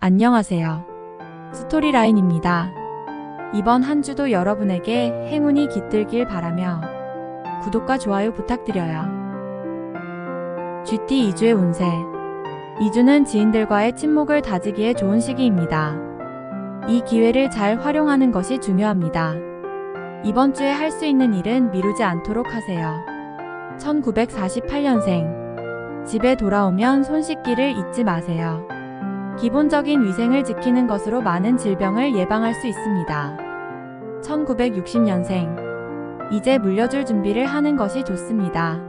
안녕하세요. 스토리라인입니다. 이번 한 주도 여러분에게 행운이 깃들길 바라며 구독과 좋아요 부탁드려요. GT 2주의 운세. 2주는 지인들과의 친목을 다지기에 좋은 시기입니다. 이 기회를 잘 활용하는 것이 중요합니다. 이번 주에 할 수 있는 일은 미루지 않도록 하세요. 1948년생. 집에 돌아오면 손 씻기를 잊지 마세요. 기본적인 위생을 지키는 것으로 많은 질병을 예방할 수 있습니다. 1960년생. 이제 물려줄 준비를 하는 것이 좋습니다.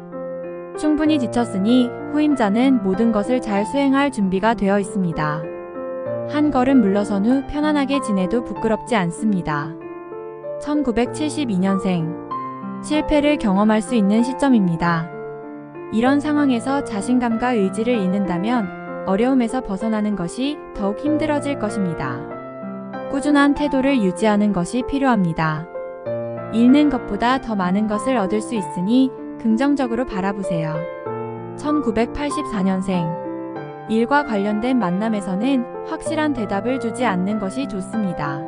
충분히 지쳤으니 후임자는 모든 것을 잘 수행할 준비가 되어 있습니다. 한 걸음 물러선 후 편안하게 지내도 부끄럽지 않습니다. 1972년생. 실패를 경험할 수 있는 시점입니다. 이런 상황에서 자신감과 의지를 잃는다면 어려움에서 벗어나는 것이 더욱 힘들어질 것입니다. 꾸준한 태도를 유지하는 것이 필요합니다. 잃는 것보다 더 많은 것을 얻을 수 있으니 긍정적으로 바라보세요. 1984년생. 일과 관련된 만남에서는 확실한 대답을 주지 않는 것이 좋습니다.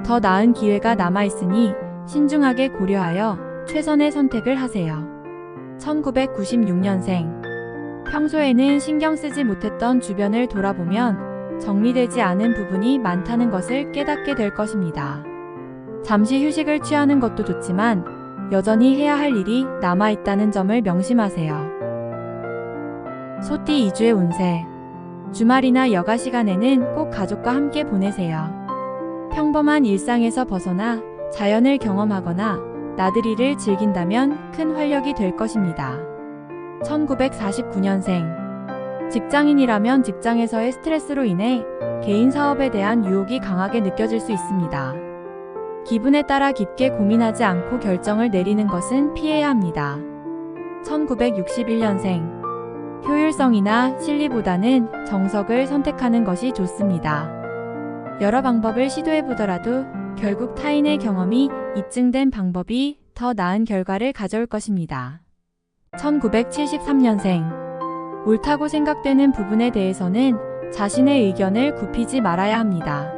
더 나은 기회가 남아있으니 신중하게 고려하여 최선의 선택을 하세요. 1996년생. 평소에는 신경 쓰지 못했던 주변을 돌아보면 정리되지 않은 부분이 많다는 것을 깨닫게 될 것입니다. 잠시 휴식을 취하는 것도 좋지만 여전히 해야 할 일이 남아있다는 점을 명심하세요. 소띠 2주의 운세. 주말이나 여가 시간에는 꼭 가족과 함께 보내세요. 평범한 일상에서 벗어나 자연을 경험하거나 나들이를 즐긴다면 큰 활력이 될 것입니다. 1949년생. 직장인이라면 직장에서의 스트레스로 인해 개인 사업에 대한 유혹이 강하게 느껴질 수 있습니다. 기분에 따라 깊게 고민하지 않고 결정을 내리는 것은 피해야 합니다. 1961년생. 효율성이나 실리보다는 정석을 선택하는 것이 좋습니다. 여러 방법을 시도해보더라도 결국 타인의 경험이 입증된 방법이 더 나은 결과를 가져올 것입니다. 1973년생. 옳다고 생각되는 부분에 대해서는 자신의 의견을 굽히지 말아야 합니다.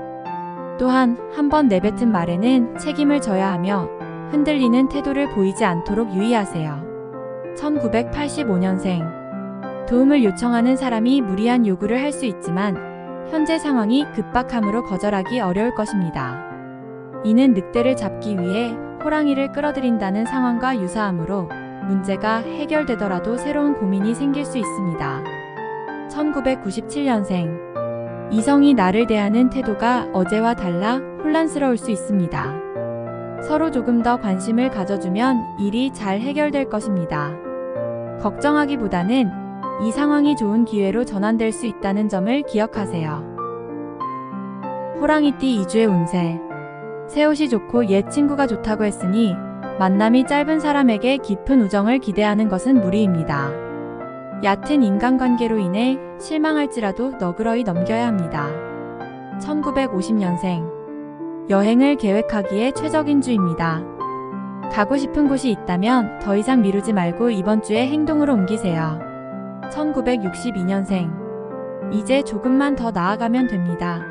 또한 한번 내뱉은 말에는 책임을 져야 하며 흔들리는 태도를 보이지 않도록 유의하세요. 1985년생. 도움을 요청하는 사람이 무리한 요구를 할 수 있지만 현재 상황이 급박함으로 거절하기 어려울 것입니다. 이는 늑대를 잡기 위해 호랑이를 끌어들인다는 상황과 유사하므로 문제가 해결되더라도 새로운 고민이 생길 수 있습니다. 1997년생. 이성이 나를 대하는 태도가 어제와 달라 혼란스러울 수 있습니다. 서로 조금 더 관심을 가져주면 일이 잘 해결될 것입니다. 걱정하기보다는 이 상황이 좋은 기회로 전환될 수 있다는 점을 기억하세요. 호랑이띠 2주의 운세. 새 옷이 좋고 옛 친구가 좋다고 했으니 만남이 짧은 사람에게 깊은 우정을 기대하는 것은 무리입니다. 얕은 인간관계로 인해 실망할지라도 너그러이 넘겨야 합니다. 1950년생. 여행을 계획하기에 최적인 주입니다. 가고 싶은 곳이 있다면 더 이상 미루지 말고 이번 주에 행동으로 옮기세요. 1962년생. 이제 조금만 더 나아가면 됩니다.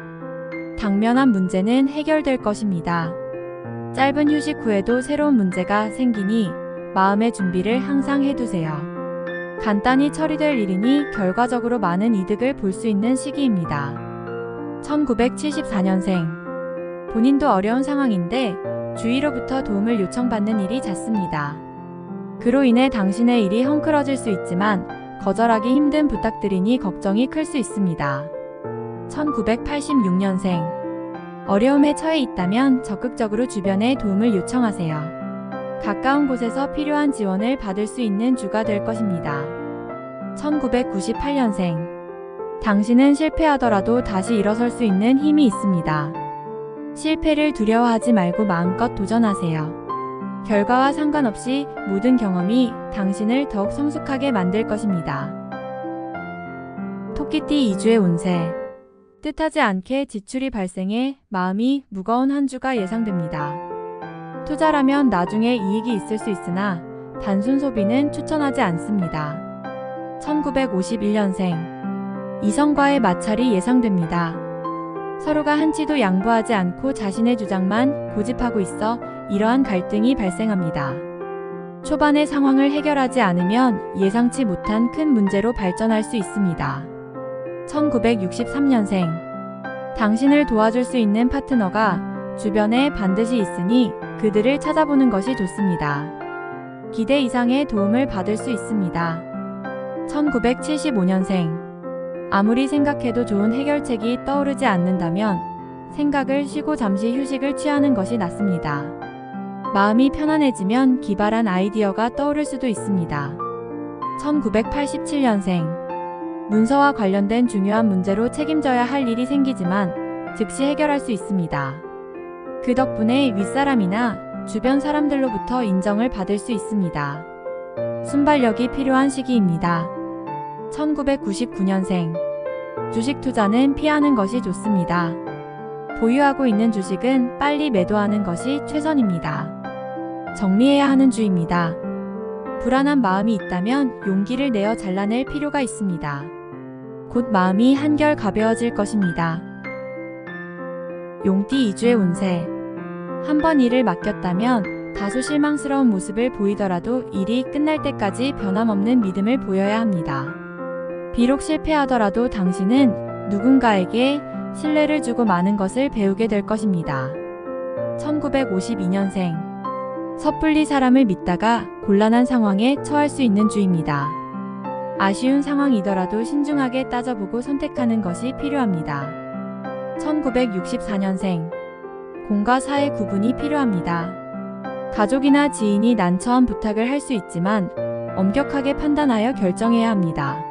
당면한 문제는 해결될 것입니다. 짧은 휴식 후에도 새로운 문제가 생기니 마음의 준비를 항상 해두세요. 간단히 처리될 일이니 결과적으로 많은 이득을 볼 수 있는 시기입니다. 1974년생. 본인도 어려운 상황인데 주위로부터 도움을 요청받는 일이 잦습니다. 그로 인해 당신의 일이 헝클어질 수 있지만 거절하기 힘든 부탁들이니 걱정이 클 수 있습니다. 1986년생. 어려움에 처해 있다면 적극적으로 주변에 도움을 요청하세요. 가까운 곳에서 필요한 지원을 받을 수 있는 주가 될 것입니다. 1998년생. 당신은 실패하더라도 다시 일어설 수 있는 힘이 있습니다. 실패를 두려워하지 말고 마음껏 도전하세요. 결과와 상관없이 모든 경험이 당신을 더욱 성숙하게 만들 것입니다. 토끼띠 2주의 운세. 뜻하지 않게 지출이 발생해 마음이 무거운 한 주가 예상됩니다. 투자라면 나중에 이익이 있을 수 있으나 단순 소비는 추천하지 않습니다. 1951년생. 이성과의 마찰이 예상됩니다. 서로가 한치도 양보하지 않고 자신의 주장만 고집하고 있어 이러한 갈등이 발생합니다. 초반의 상황을 해결하지 않으면 예상치 못한 큰 문제로 발전할 수 있습니다. 1963년생. 당신을 도와줄 수 있는 파트너가 주변에 반드시 있으니 그들을 찾아보는 것이 좋습니다. 기대 이상의 도움을 받을 수 있습니다. 1975년생. 아무리 생각해도 좋은 해결책이 떠오르지 않는다면 생각을 쉬고 잠시 휴식을 취하는 것이 낫습니다. 마음이 편안해지면 기발한 아이디어가 떠오를 수도 있습니다. 1987년생. 문서와 관련된 중요한 문제로 책임져야 할 일이 생기지만 즉시 해결할 수 있습니다. 그 덕분에 윗사람이나 주변 사람들로부터 인정을 받을 수 있습니다. 순발력이 필요한 시기입니다. 1999년생. 주식 투자는 피하는 것이 좋습니다. 보유하고 있는 주식은 빨리 매도하는 것이 최선입니다. 정리해야 하는 주입니다. 불안한 마음이 있다면 용기를 내어 잘라낼 필요가 있습니다. 곧 마음이 한결 가벼워질 것입니다. 용띠 2주의 운세. 한번 일을 맡겼다면 다소 실망스러운 모습을 보이더라도 일이 끝날 때까지 변함없는 믿음을 보여야 합니다. 비록 실패하더라도 당신은 누군가에게 신뢰를 주고 많은 것을 배우게 될 것입니다. 1952년생. 섣불리 사람을 믿다가 곤란한 상황에 처할 수 있는 주입니다. 아쉬운 상황이더라도 신중하게 따져보고 선택하는 것이 필요합니다. 1964년생. 공과 사의 구분이 필요합니다. 가족이나 지인이 난처한 부탁을 할 수 있지만 엄격하게 판단하여 결정해야 합니다.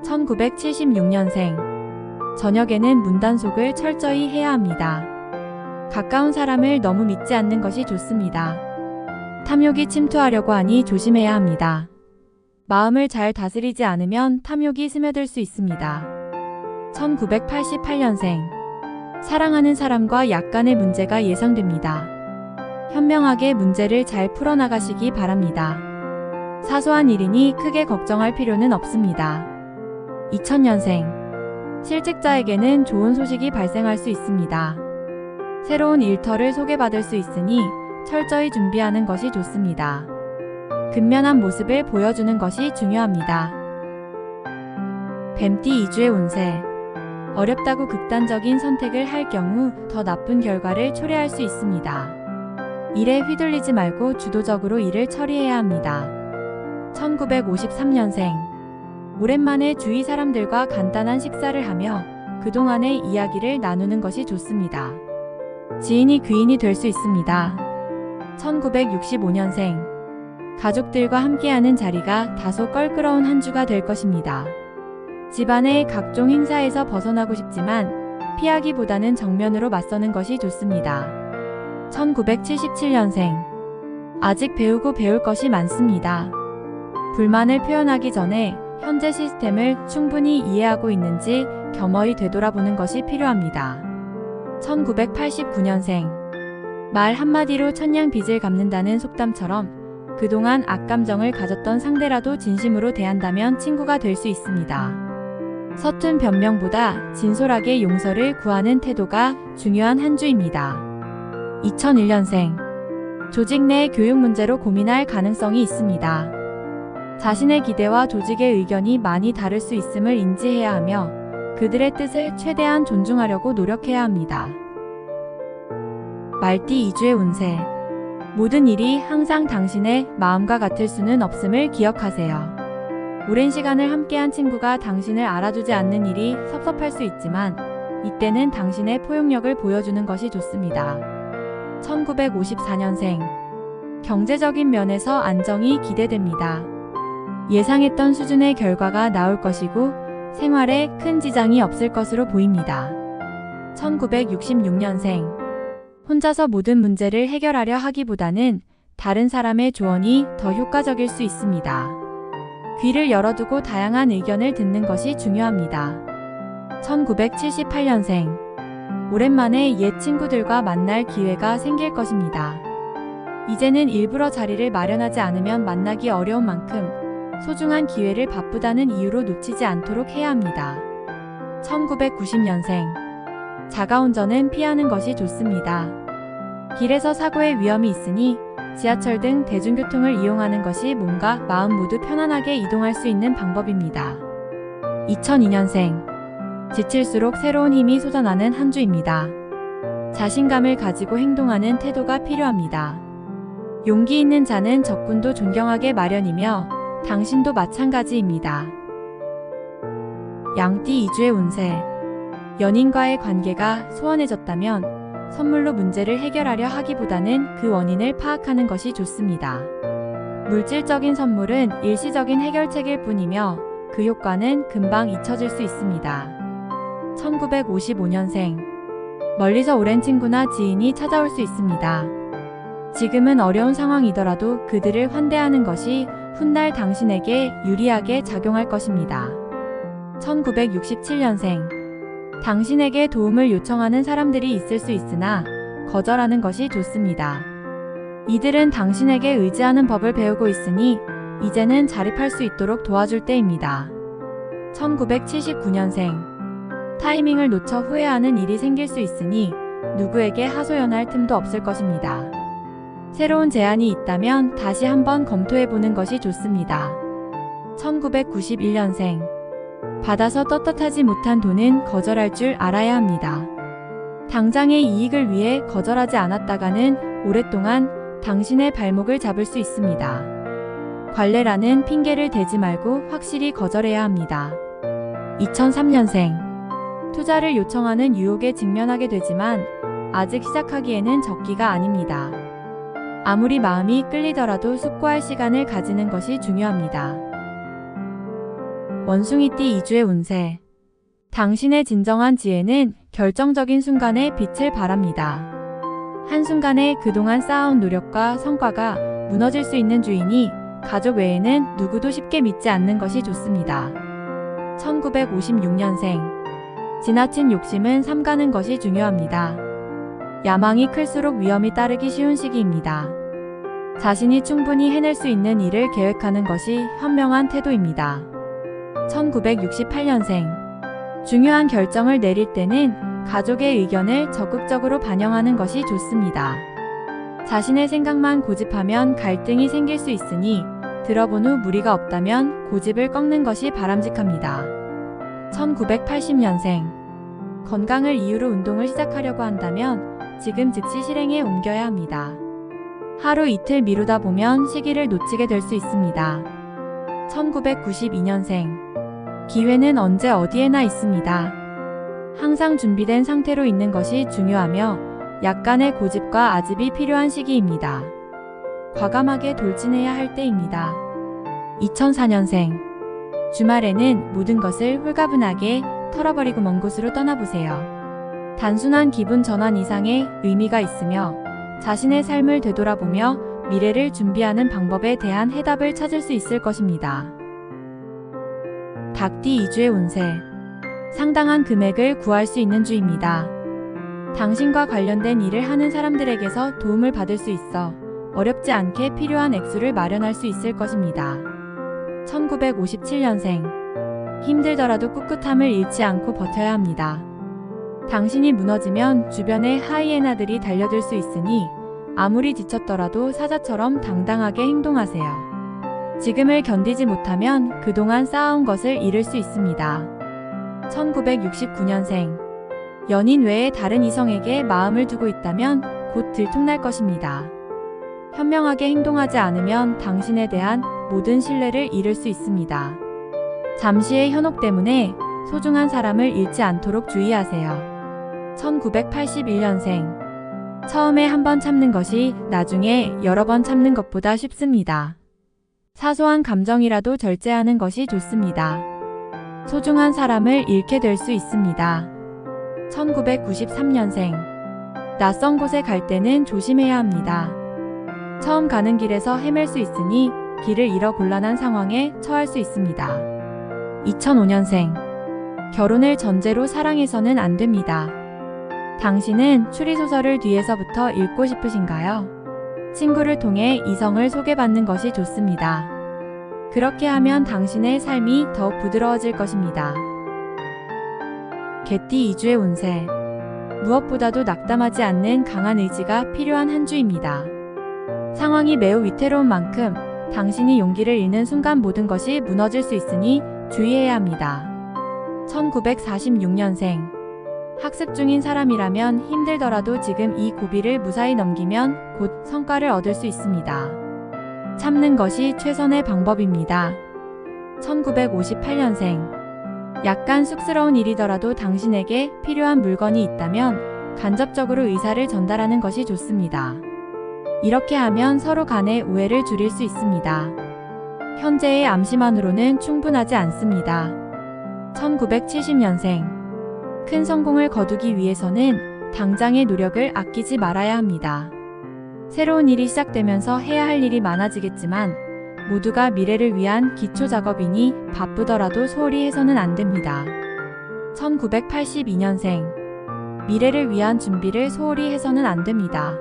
1976년생. 저녁에는 문단속을 철저히 해야 합니다. 가까운 사람을 너무 믿지 않는 것이 좋습니다. 탐욕이 침투하려고 하니 조심해야 합니다. 마음을 잘 다스리지 않으면 탐욕이 스며들 수 있습니다. 1988년생. 사랑하는 사람과 약간의 문제가 예상됩니다. 현명하게 문제를 잘 풀어나가시기 바랍니다. 사소한 일이니 크게 걱정할 필요는 없습니다. 2000년생. 실직자에게는 좋은 소식이 발생할 수 있습니다. 새로운 일터를 소개받을 수 있으니 철저히 준비하는 것이 좋습니다. 근면한 모습을 보여주는 것이 중요합니다. 뱀띠 2주의 운세. 어렵다고 극단적인 선택을 할 경우 더 나쁜 결과를 초래할 수 있습니다. 일에 휘둘리지 말고 주도적으로 일을 처리해야 합니다. 1953년생. 오랜만에 주위 사람들과 간단한 식사를 하며 그동안의 이야기를 나누는 것이 좋습니다. 지인이 귀인이 될 수 있습니다. 1965년생. 가족들과 함께하는 자리가 다소 껄끄러운 한 주가 될 것입니다. 집안의 각종 행사에서 벗어나고 싶지만 피하기보다는 정면으로 맞서는 것이 좋습니다. 1977년생. 아직 배우고 배울 것이 많습니다. 불만을 표현하기 전에 현재 시스템을 충분히 이해하고 있는지 겸허히 되돌아보는 것이 필요합니다. 1989년생. 말 한마디로 천냥 빚을 갚는다는 속담처럼 그동안 악감정을 가졌던 상대라도 진심으로 대한다면 친구가 될 수 있습니다. 서툰 변명보다 진솔하게 용서를 구하는 태도가 중요한 한 주입니다. 2001년생. 조직 내 교육 문제로 고민할 가능성이 있습니다. 자신의 기대와 조직의 의견이 많이 다를 수 있음을 인지해야 하며 그들의 뜻을 최대한 존중하려고 노력해야 합니다. 말띠 2주의 운세. 모든 일이 항상 당신의 마음과 같을 수는 없음을 기억하세요. 오랜 시간을 함께한 친구가 당신을 알아주지 않는 일이 섭섭할 수 있지만 이때는 당신의 포용력을 보여주는 것이 좋습니다. 1954년생. 경제적인 면에서 안정이 기대됩니다. 예상했던 수준의 결과가 나올 것이고 생활에 큰 지장이 없을 것으로 보입니다. 1966년생. 혼자서 모든 문제를 해결하려 하기보다는 다른 사람의 조언이 더 효과적일 수 있습니다. 귀를 열어두고 다양한 의견을 듣는 것이 중요합니다. 1978년생. 오랜만에 옛 친구들과 만날 기회가 생길 것입니다. 이제는 일부러 자리를 마련하지 않으면 만나기 어려운 만큼 소중한 기회를 바쁘다는 이유로 놓치지 않도록 해야 합니다. 1990년생. 자가운전은 피하는 것이 좋습니다. 길에서 사고의 위험이 있으니 지하철 등 대중교통을 이용하는 것이 몸과 마음 모두 편안하게 이동할 수 있는 방법입니다. 2002년생. 지칠수록 새로운 힘이 솟아나는 한 주입니다. 자신감을 가지고 행동하는 태도가 필요합니다. 용기 있는 자는 적군도 존경하게 마련이며 당신도 마찬가지입니다. 양띠 2주의 운세. 연인과의 관계가 소원해졌다면 선물로 문제를 해결하려 하기보다는 그 원인을 파악하는 것이 좋습니다. 물질적인 선물은 일시적인 해결책일 뿐이며 그 효과는 금방 잊혀질 수 있습니다. 1955년생. 멀리서 오랜 친구나 지인이 찾아올 수 있습니다. 지금은 어려운 상황이더라도 그들을 환대하는 것이 훗날 당신에게 유리하게 작용할 것입니다. 1967년생. 당신에게 도움을 요청하는 사람들이 있을 수 있으나 거절하는 것이 좋습니다. 이들은 당신에게 의지하는 법을 배우고 있으니 이제는 자립할 수 있도록 도와줄 때입니다. 1979년생. 타이밍을 놓쳐 후회하는 일이 생길 수 있으니 누구에게 하소연할 틈도 없을 것입니다. 새로운 제안이 있다면 다시 한번 검토해보는 것이 좋습니다. 1991년생. 받아서 떳떳하지 못한 돈은 거절할 줄 알아야 합니다. 당장의 이익을 위해 거절하지 않았다가는 오랫동안 당신의 발목을 잡을 수 있습니다. 관례라는 핑계를 대지 말고 확실히 거절해야 합니다. 2003년생. 투자를 요청하는 유혹에 직면하게 되지만 아직 시작하기에는 적기가 아닙니다. 아무리 마음이 끌리더라도 숙고할 시간을 가지는 것이 중요합니다. 원숭이띠 2주의 운세. 당신의 진정한 지혜는 결정적인 순간에 빛을 발합니다. 한순간에 그동안 쌓아온 노력과 성과가 무너질 수 있는 주인이 가족 외에는 누구도 쉽게 믿지 않는 것이 좋습니다. 1956년생. 지나친 욕심은 삼가는 것이 중요합니다. 야망이 클수록 위험이 따르기 쉬운 시기입니다. 자신이 충분히 해낼 수 있는 일을 계획하는 것이 현명한 태도입니다. 1968년생. 중요한 결정을 내릴 때는 가족의 의견을 적극적으로 반영하는 것이 좋습니다. 자신의 생각만 고집하면 갈등이 생길 수 있으니 들어본 후 무리가 없다면 고집을 꺾는 것이 바람직합니다. 1980년생. 건강을 이유로 운동을 시작하려고 한다면 지금 즉시 실행에 옮겨야 합니다. 하루 이틀 미루다 보면 시기를 놓치게 될 수 있습니다. 1992년생. 기회는 언제 어디에나 있습니다. 항상 준비된 상태로 있는 것이 중요하며 약간의 고집과 아집이 필요한 시기입니다. 과감하게 돌진해야 할 때입니다. 2004년생. 주말에는 모든 것을 홀가분하게 털어버리고 먼 곳으로 떠나보세요. 단순한 기분 전환 이상의 의미가 있으며 자신의 삶을 되돌아보며 미래를 준비하는 방법에 대한 해답을 찾을 수 있을 것입니다. 닭띠 2주의 운세. 상당한 금액을 구할 수 있는 주입니다. 당신과 관련된 일을 하는 사람들에게서 도움을 받을 수 있어 어렵지 않게 필요한 액수를 마련할 수 있을 것입니다. 1957년생. 힘들더라도 꿋꿋함을 잃지 않고 버텨야 합니다. 당신이 무너지면 주변에 하이에나들이 달려들 수 있으니 아무리 지쳤더라도 사자처럼 당당하게 행동하세요. 지금을 견디지 못하면 그동안 쌓아온 것을 잃을 수 있습니다. 1969년생. 연인 외에 다른 이성에게 마음을 두고 있다면 곧 들통날 것입니다. 현명하게 행동하지 않으면 당신에 대한 모든 신뢰를 잃을 수 있습니다. 잠시의 현혹 때문에 소중한 사람을 잃지 않도록 주의하세요. 1981년생. 처음에 한 번 참는 것이 나중에 여러 번 참는 것보다 쉽습니다. 사소한 감정이라도 절제하는 것이 좋습니다. 소중한 사람을 잃게 될 수 있습니다. 1993년생. 낯선 곳에 갈 때는 조심해야 합니다. 처음 가는 길에서 헤맬 수 있으니 길을 잃어 곤란한 상황에 처할 수 있습니다. 2005년생. 결혼을 전제로 사랑해서는 안 됩니다. 당신은 추리소설을 뒤에서부터 읽고 싶으신가요? 친구를 통해 이성을 소개받는 것이 좋습니다. 그렇게 하면 당신의 삶이 더욱 부드러워질 것입니다. 개띠 2주의 운세. 무엇보다도 낙담하지 않는 강한 의지가 필요한 한 주입니다. 상황이 매우 위태로운 만큼 당신이 용기를 잃는 순간 모든 것이 무너질 수 있으니 주의해야 합니다. 1946년생. 학습 중인 사람이라면 힘들더라도 지금 이 고비를 무사히 넘기면 곧 성과를 얻을 수 있습니다. 참는 것이 최선의 방법입니다. 1958년생. 약간 쑥스러운 일이더라도 당신에게 필요한 물건이 있다면 간접적으로 의사를 전달하는 것이 좋습니다. 이렇게 하면 서로 간의 오해를 줄일 수 있습니다. 현재의 암시만으로는 충분하지 않습니다. 1970년생. 큰 성공을 거두기 위해서는 당장의 노력을 아끼지 말아야 합니다. 새로운 일이 시작되면서 해야 할 일이 많아지겠지만 모두가 미래를 위한 기초 작업이니 바쁘더라도 소홀히 해서는 안 됩니다. 1982년생. 미래를 위한 준비를 소홀히 해서는 안 됩니다.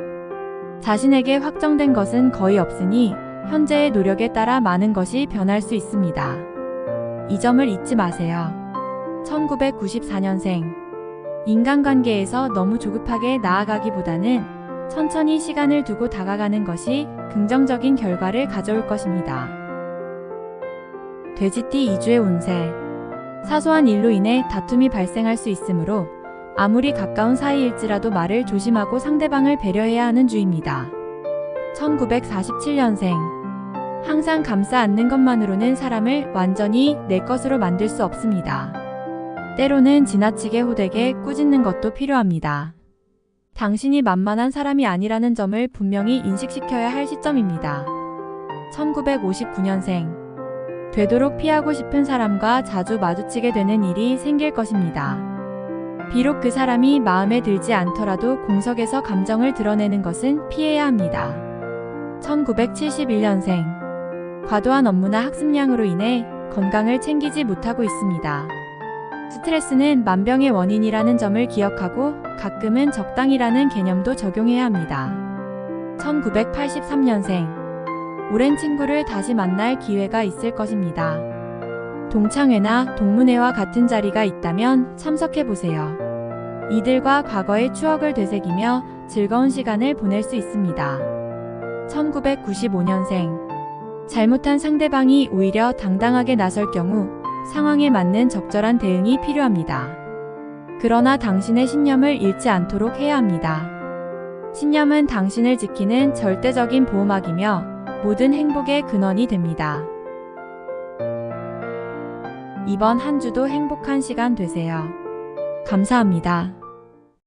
자신에게 확정된 것은 거의 없으니 현재의 노력에 따라 많은 것이 변할 수 있습니다. 이 점을 잊지 마세요. 1994년생. 인간관계에서 너무 조급하게 나아가기보다는 천천히 시간을 두고 다가가는 것이 긍정적인 결과를 가져올 것입니다. 돼지띠 2주의 운세. 사소한 일로 인해 다툼이 발생할 수 있으므로 아무리 가까운 사이일지라도 말을 조심하고 상대방을 배려해야 하는 주입니다. 1947년생. 항상 감싸 안는 것만으로는 사람을 완전히 내 것으로 만들 수 없습니다. 때로는 지나치게 호되게 꾸짖는 것도 필요합니다. 당신이 만만한 사람이 아니라는 점을 분명히 인식시켜야 할 시점입니다. 1959년생. 되도록 피하고 싶은 사람과 자주 마주치게 되는 일이 생길 것입니다. 비록 그 사람이 마음에 들지 않더라도 공석에서 감정을 드러내는 것은 피해야 합니다. 1971년생. 과도한 업무나 학습량으로 인해 건강을 챙기지 못하고 있습니다. 스트레스는 만병의 원인이라는 점을 기억하고 가끔은 적당이라는 개념도 적용해야 합니다. 1983년생. 오랜 친구를 다시 만날 기회가 있을 것입니다. 동창회나 동문회와 같은 자리가 있다면 참석해보세요. 이들과 과거의 추억을 되새기며 즐거운 시간을 보낼 수 있습니다. 1995년생. 잘못한 상대방이 오히려 당당하게 나설 경우 상황에 맞는 적절한 대응이 필요합니다. 그러나 당신의 신념을 잃지 않도록 해야 합니다. 신념은 당신을 지키는 절대적인 보호막이며 모든 행복의 근원이 됩니다. 이번 한 주도 행복한 시간 되세요. 감사합니다.